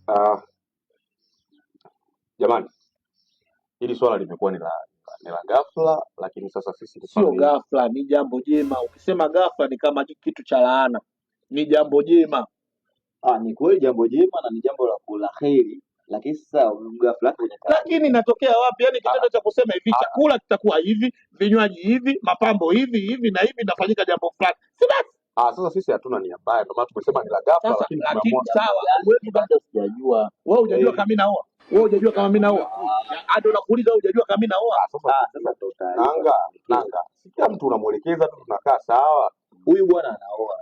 Ah, jamani, hili swala limekuwa ni la ghafla, lakini sasa sisi Sio ghafla, ni jambo jema. Ukisema ghafla ni kama kitu cha laana, ni jambo jema. Ni kweli jambo jema na ni jambo la heri, lakini sasa ghafla yake kwenye Lakini inatokea wapi? Yani kitendo cha kusema hivi chakula kitakuwa hivi, vinywaji hivi, mapambo hivi hivi na hivi, inafanyika jambo fulani, si basi? sasa sisi hatuna nia mbaya, ndio maana tumesema ni la ghafla, Sasa lakini lakini tumeamua. sawa, yani bado sijajua. wewe hujajua kama mimi naoa, wewe hujajua kama mimi naoa, ndio nakuuliza, wewe hujajua kama mimi naoa. Sasa ndo taarifa. nanga, si kila mtu unamuelekeza tu, tunakaa sawa. Huyu bwana anaoa.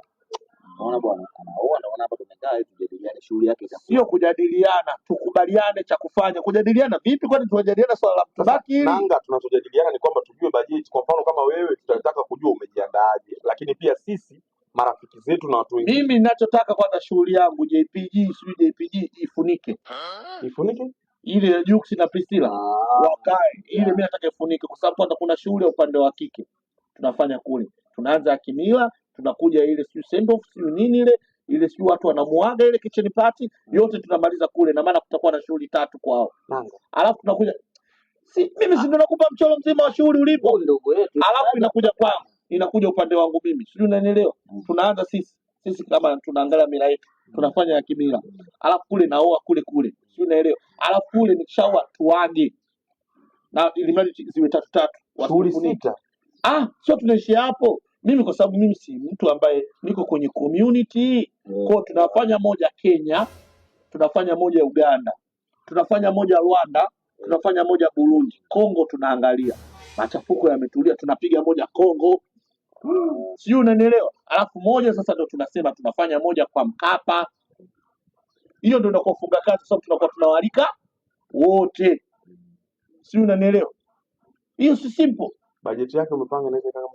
Naona bwana anaoa, naona hapa tumekaa hivi tujadiliane shughuli yake itakuwa. Sio kujadiliana, tukubaliane cha kufanya. Kujadiliana vipi? Kwani tunajadiliana swala la mtabaki hili? Nanga, tunachojadiliana ni kwamba tujue bajeti. Kwa mfano kama wewe, tutataka kujua umejiandaaje, lakini pia sisi marafiki zetu na watu wengine. Mimi ninachotaka kwanza shughuli yangu JPG, sio JPG ifunike. Ifunike? Ile ya Jux na Priscilla wakae. Ile mimi nataka ifunike kwa sababu kwanza kuna shughuli ya upande wa kike. Tunafanya kule. Tunaanza akimila, tunakuja ile sio send off, sio nini ile sio watu wanamuaga ile kitchen party, yote tunamaliza kule, na maana kutakuwa na shughuli 3 kwao. Alafu tunakuja mimi si ndo nakupa mchoro mzima wa shughuli ulipo ndugu yetu. Alafu inakuja kwangu, inakuja upande wangu mimi. Sijui unanielewa? Tunaanza sisi kama tunaangalia mila yetu, tunafanya ya kimila. Alafu kule naoa kule. Sijui unaelewa? Alafu kule nikishaoa tuage. Na ili mradi ziwe 3 shughuli 6. Sio tunaishia hapo. Mimi kwa sababu mimi si mtu ambaye niko kwenye community. Kwa tunafanya moja Kenya, tunafanya moja Uganda, tunafanya moja Rwanda, tunafanya moja Burundi, Kongo tunaangalia. Machafuko yametulia, tunapiga moja Kongo. Sio unanielewa? Alafu moja sasa ndio tunasema tunafanya moja kwa Mkapa. Hiyo ndio inakuwa funga kazi, sababu tunakuwa tunawalika wote. Sio unanielewa? Hiyo si simple. Bajeti yake umepanga inaweza kama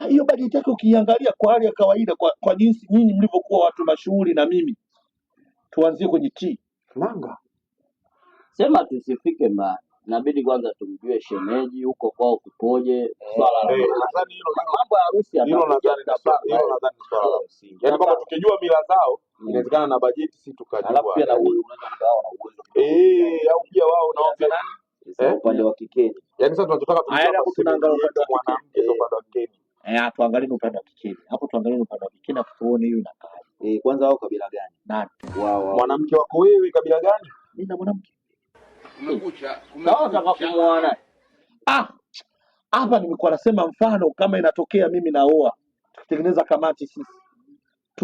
hiyo bajeti yake ukiangalia kwa hali ya kawaida, kwa jinsi nyinyi mlivyokuwa watu mashuhuri na mimi, tuanzie kwenye Nanga. Sema tusifike mbali. Inabidi kwanza tumjue shemeji huko kwao kupoje. Nadhani Mambo ya harusi hilo nadhani ni swala la msingi. Yaani kama tukijua mila zao, inawezekana na bajeti si tukajua. Alafu pia na huyu unaweza mkawa na uwezo. Au pia wao nao upande wa kikeni. Yaani sasa tunataka tunaangalia upande wa mwanamke sio upande wa kikeni. Tuangalie upande wa kikeni. Hapo tuangalie upande wa kikeni tuone hiyo inakaa. Kwanza wao kabila gani? Nani? Wao. Mwanamke wako wewe kabila gani? Mimi na mwanamke. Kumekucha. Nataka kumuona. Hapa nimekuwa nasema mfano kama inatokea mimi naoa, tutengeneza kamati sisi.